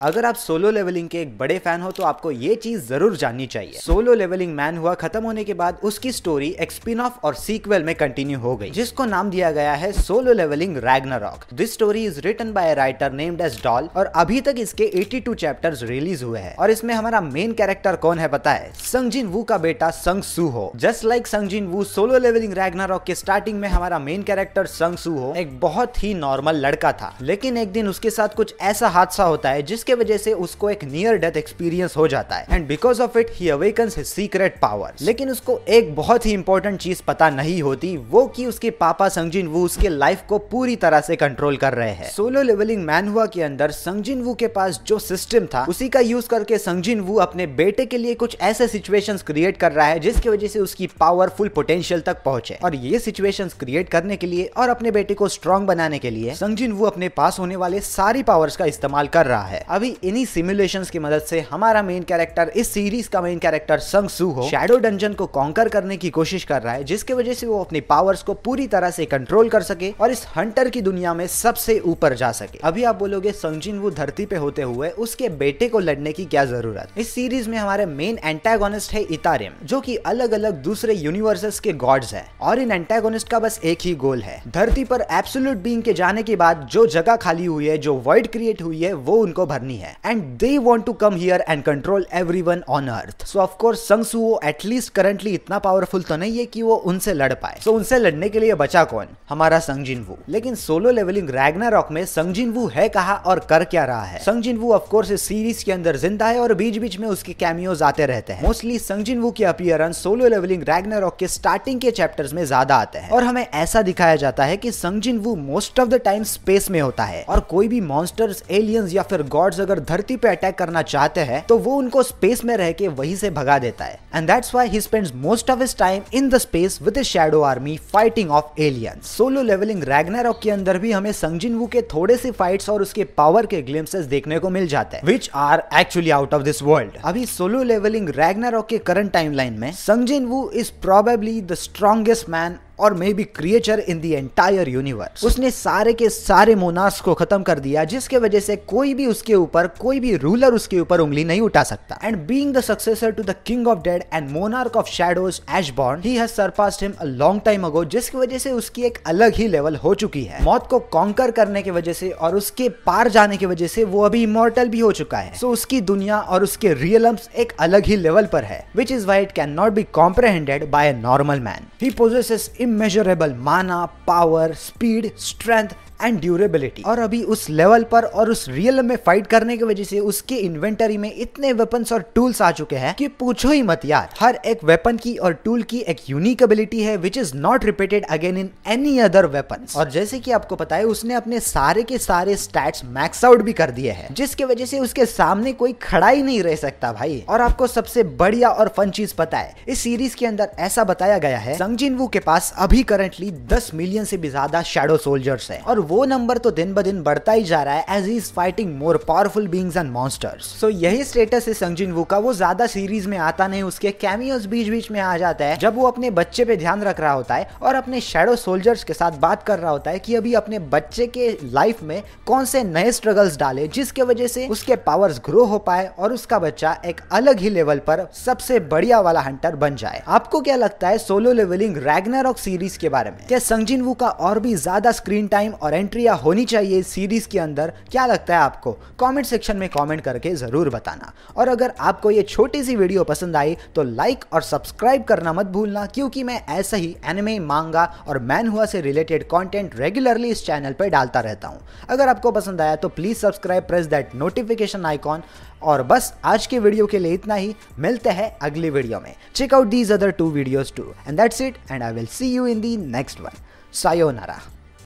अगर आप solo levelling के एक बड़े फैन हो तो आपको ये चीज जरूर जाननी चाहिए। सोलो लेवलिंग मैन हुआ खत्म होने के बाद उसकी स्टोरी एक स्पिन ऑफ और सीक्वल में कंटिन्यू हो गई, जिसको नाम दिया गया है solo levelling Ragnarok. This story is written by a writer named as Daul और अभी तक इसके 82 चैप्टर्स रिलीज हुए हैं। और इसमें हमारा मेन कैरेक्टर कौन है पता है? संग जिन वू का बेटा संग सू हो। जस्ट लाइक संग जिन वू, सोलो लेवलिंग रैग्नारॉक के स्टार्टिंग में हमारा मेन कैरेक्टर संग सू हो एक बहुत ही नॉर्मल लड़का था, लेकिन एक दिन उसके साथ कुछ ऐसा हादसा होता है जिसके वजह से उसको एक नियर डेथ एक्सपीरियंस हो जाता है and because of it he awakens his secret powers. लेकिन उसको एक बहुत ही इंपॉर्टेंट चीज पता नहीं होती, वो कि उसके पापा संग जिन वू उसके लाइफ को पूरी तरह से कंट्रोल कर रहे हैं। सोलो लेवलिंग मैन हुआ के अंदर संग जिन वू के पास जो सिस्टम था उसी का यूज करके संग जिन वू अपने बेटे के लिए कुछ ऐसे सिचुएशंस क्रिएट कर रहा है जिसकी वजह से उसकी पावरफुल पोटेंशियल तक पहुंचे। और ये सिचुएशंस क्रिएट करने के लिए और अपने बेटे को स्ट्रॉन्ग बनाने के लिए संग जिन वू अपने पास होने वाले सारी पावर्स का इस्तेमाल कर रहा है। अभी इन्हीं सिमुलेशंस की मदद से हमारा मेन कैरेक्टर, इस सीरीज का मेन कैरेक्टर संग सू हो, शैडो डंजन को कॉन्कर करने की कोशिश कर रहा है, जिसके वजह से वो अपनी पावर्स को पूरी तरह से कंट्रोल कर सके और इस हंटर की दुनिया में सबसे ऊपर जा सके। अभी आप बोलोगे संग जिन वू धरती पे होते हुए उसके बेटे को लड़ने की क्या जरूरत? इस सीरीज में हमारे मेन एंटागोनिस्ट है इतारिम, जो कि अलग अलग दूसरे यूनिवर्सेस के गॉड्स है। और इन एंटागोनिस्ट का बस एक ही गोल है, धरती पर एब्सोल्यूट बीइंग के जाने के बाद जो जगह खाली हुई है, जो वॉइड क्रिएट हुई है, वो उनको भरनी है and they want to come here and control everyone on earth. So of course संग सू at least currently इतना पावरफुल तो नहीं है कि वो उनसे लड़ पाए। So उनसे लड़ने के लिए बचा कौन? हमारा संग जिन वू। लेकिन सोलो लेवलिंग रैग्नारॉक में संग जिन वू है कहाँ और कर क्या रहा है? संग जिन वू ऑफ कोर्स इस सीरीज के अंदर जिंदा है और बीच बीच में उसके कैमियोज आते रहते हैं। मोस्टली संग जिन वू की अपीयरेंस सोलो लेवलिंग रैग्नारॉक के स्टार्टिंग के चैप्टर्स में ज्यादा आते हैं और हमें ऐसा दिखाया जाता है कि Sung Jin Woo most of the time space में होता है और कोई भी मॉन्स्टर्स, एलियंस या फिर गॉड्स अगर धरती पे अटैक करना चाहते हैं तो वो उनको स्पेस में रह के वहीं से भगा देता है and that's why he spends most of his time in the space with his shadow army fighting off aliens. Solo levelling Ragnarok के अंदर भी हमें संग जिन वू के थोड़े से फाइट्स और उसके पावर के ग्लिम्पसेस देखने को मिल जाते हैं which are actually out of this world. अभी सोलो लेवलिंग रैग्नारॉक के करंट टाइमलाइन में Sung Jin Woo is probably the strongest man और maybe creature in the entire universe. उसने सारे के सारे मोनार्क्स को खत्म कर दिया, जिसके वजह से कोई भी उसके ऊपर, कोई भी रूलर उसके ऊपर उंगली नहीं उठा सकता। And being the successor to the king of dead and monarch of shadows Ashborn, he has surpassed him a long time ago, जिसकी वजह से उसकी एक अलग ही लेवल हो चुकी है। मौत को कॉन्कर करने की वजह से और उसके पार जाने की वजह से वो अभी इमॉर्टल भी हो चुका है। सो उसकी दुनिया और उसके रियलम्स एक अलग ही लेवल पर है, which is why it can not be comprehended by a normal man. He possesses immeasurable mana, power, speed, strength and durability. और अभी उस लेवल पर और उस रियल में फाइट करने की वजह से उसके इन्वेंटरी में इतने वेपन्स और टूल्स आ चुके हैं कि पूछो ही मत यार। हर एक वेपन की और टूल की एक यूनिक एबिलिटी है which is not repeated again in any other weapons. और जैसे कि आपको पता है उसने अपने सारे के सारे स्टैट्स मैक्स आउट भी कर दिए हैं, जिसकी वजह से उसके सामने कोई खड़ा ही नहीं रह सकता भाई। और आपको सबसे बढ़िया और फन चीज पता है, इस सीरीज के अंदर ऐसा बताया गया है संग जिन वू के पास अभी करंटली 10 मिलियन से भी ज्यादा शैडो सोल्जर्स है और वो नंबर तो दिन ब दिन बढ़ता ही जा रहा है as he is fighting more powerful beings and monsters. So यही स्टेटस है संग जिन वू का। वो ज्यादा सीरीज में आता नहीं, उसके कैमियोस बीच बीच में आ जाता है जब वो अपने बच्चे पे ध्यान रख रहा होता है और अपने शैडो सोल्जर्स के साथ बात कर रहा होता है कि अभी अपने बच्चे के लाइफ में कौन से नए स्ट्रगल्स डाले जिसके वजह से उसके पावर्स ग्रो हो पाए और उसका बच्चा एक अलग ही लेवल पर सबसे बढ़िया वाला हंटर बन जाए। आपको क्या लगता है सोलो लेवलिंग रैग्नारॉक सीरीज के बारे में? क्या संग जिन वू का और भी ज्यादा स्क्रीन टाइम और एंट्री होनी चाहिए इस सीरीज के अंदर? क्या लगता है आपको? कमेंट सेक्शन में कमेंट करके जरूर बताना। और अगर आपको ये छोटी सी वीडियो पसंद आई तो लाइक और सब्सक्राइब करना मत भूलना, क्योंकि मैं ऐसा ही एनिमे, मांगा और मैन हुआ से रिलेटेड कंटेंट रेगुलरली इस चैनल पर डालता रहता हूं। अगर आपको पसंद आया तो please subscribe, press that notification icon. और बस आज के वीडियो के लिए इतना ही। मिलते हैं अगली वीडियो में। Check out these other 2 videos too and that's it and I will see you in the next one. Sayonara.